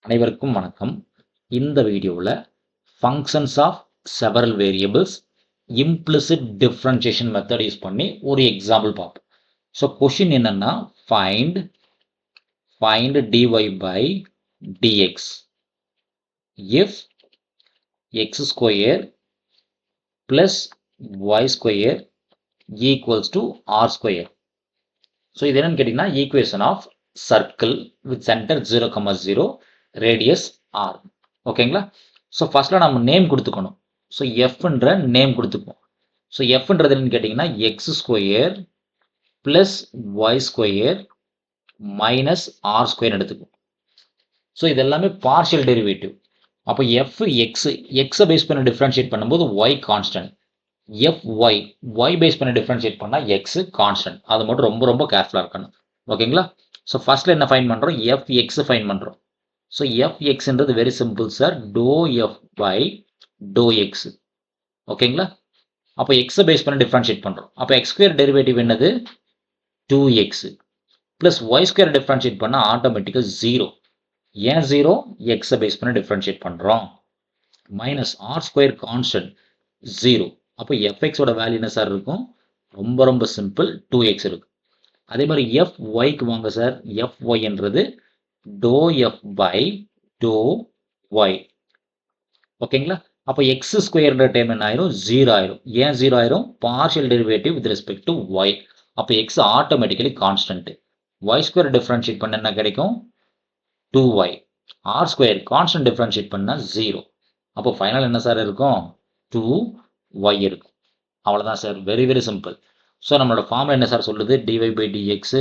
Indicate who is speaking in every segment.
Speaker 1: அனைவருக்கும் வணக்கம். இந்த வீடியோவில் functions of several variables implicit differentiation method use பண்ணி ஒரு எக்ஸாம்பிள் பார்ப்போம். ஸோ கொஷின் என்னன்னா find dy by dx if x square plus y square equals to r square. So இது என்னன்னு கேட்டிங்கன்னா equation of circle with centre 0,0 radius r. ஓகேங்களா? So ஃபர்ஸ்ட்ல நம்ம நேம் கொடுத்துக்கணும். ஸோ எஃப்ன்ற நேம் கொடுத்துப்போம். ஸோ எஃப்ன்றது என்னன்னு கேட்டிங்கன்னா x square plus y square minus r square எடுத்துக்கும். ஸோ இது எல்லாமே பார்ஷியல் டெரிவேட்டிவ். அப்போ எஃப் எக்ஸை பேஸ் பண்ணி டிஃப்ரென்ஷியேட் பண்ணும்போது y constant, f y base பண்ணி டிஃப்ரென்ஷியேட் பண்ணால் எக்ஸ் கான்ஸ்டன்ட். அது மட்டும் ரொம்ப ரொம்ப கேர்ஃபுல்லாக இருக்கணும். ஓகேங்களா? ஸோ ஃபர்ஸ்ட்ல என்ன ஃபைன் பண்ணுறோம்? எஃப் எக்ஸ் ஃபைன் பண்ணுறோம். ஸோ எஃப் எக்ஸ்ன்றது very simple sir, doe f by doe x. ஓகேங்களா? அப்போ எக்ஸை பேஸ் பண்ணி டிஃப்ரென்ஷியேட் பண்ணுறோம். அப்போ எக்ஸ் ஸ்கொயர் டெரிவேட்டிவ் என்னது? 2x plus Y square differentiate பண்ணால் ஆட்டோமேட்டிக்காக 0. ஏன் 0? எக்ஸை பேஸ் பண்ணி டிஃப்ரென்ஷியேட் பண்ணுறோம். Minus r square constant 0. அப்போ எஃப்எக்ஸோட வேல்யூ என்ன சார் இருக்கும்? ரொம்ப ரொம்ப சிம்பிள், 2x இருக்கு. அதே மாதிரி எஃப் ஒய்க்கு வாங்க சார். எஃப் ஒய்ன்றது doe f by doe y. ஓகேங்களா? அப்போ எக்ஸ் ஸ்கொயர்ன்ற டைம் என்ன ஆயிரும்? 0 ஆயிரும். ஏன் 0 ஆயிரும்? Partial derivative with respect to y. அப்போ x automatically constant. Y square differentiate பண்ண என்ன கிடைக்கும்? 2y. R square constant differentiate பண்ணால் 0. அப்போ ஃபைனல் என்ன சார் இருக்கும்? 2y இருக்கும். அவ்வளோதான் sir, very very simple. So நம்மளோட ஃபார்முலா என்ன சார் சொல்லுது? dy by dx.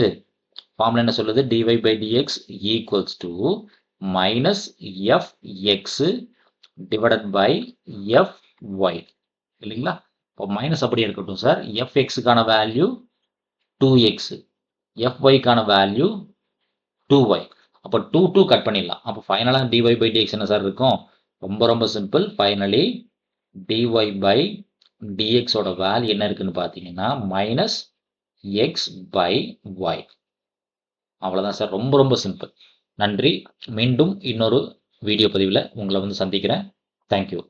Speaker 1: ஃபார்முலா என்ன சொல்லுது? dy by dx equals to minus fx divided by fy. இல்லைங்களா? இப்போ மைனஸ் அப்படியே இருக்கட்டும் சார். fxக்கான வேல்யூ 2x, fyக்கான வேல்யூ 2y. அப்போ 2 கட் பண்ணிடலாம். அப்போ ஃபைனலாக dy by dx என்ன சார் இருக்கும்? ரொம்ப ரொம்ப simple. Finally dy by dx ஓட வேல்யூ என்ன இருக்குன்னு பார்த்தீங்கன்னா மைனஸ் எக்ஸ் பை ஒய். அவ்வளோதான் சார், ரொம்ப ரொம்ப சிம்பிள். நன்றி. மீண்டும் இன்னொரு வீடியோ பதிவில் உங்களை சந்திக்கிறேன். தேங்க்யூ.